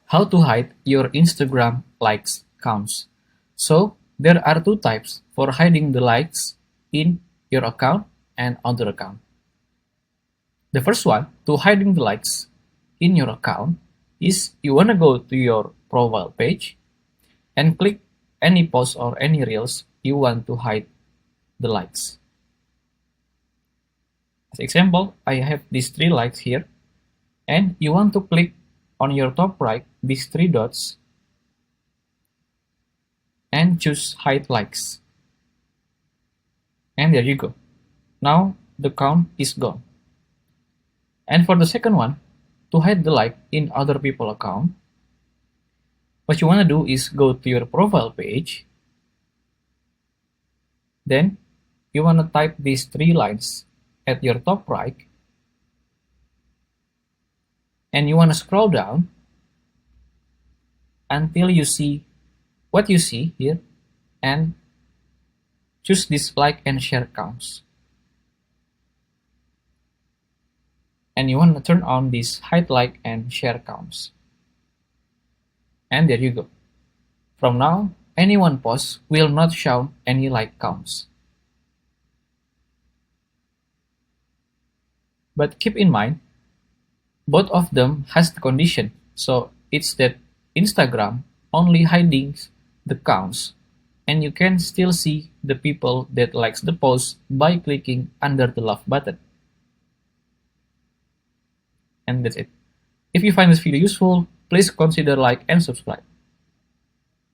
How to hide your Instagram likes counts. So there are two types for hiding the likes in your account and other account. The first one, to hiding the likes in your account, is you wanna go to your profile page and click any post or any reels you want to hide the likes. As example, I have these 3 likes here, and you want to click on your top right these 3 dots and choose hide likes. And there you go. Now the count is gone. And for the second one, to hide the like in other people's account, what you want to do is go to your profile page. Then you want to type these 3 lines at your top right. And you want to scroll down until you see what you see here and choose this like and share counts. And you want to turn on this hide like and share counts. And there you go. From now, any one post will not show any like counts. But keep in mind, both of them has the condition. So it's that Instagram only hiding the counts, and you can still see the people that likes the post by clicking under the love button. And that's it. If you find this video useful, please consider like and subscribe.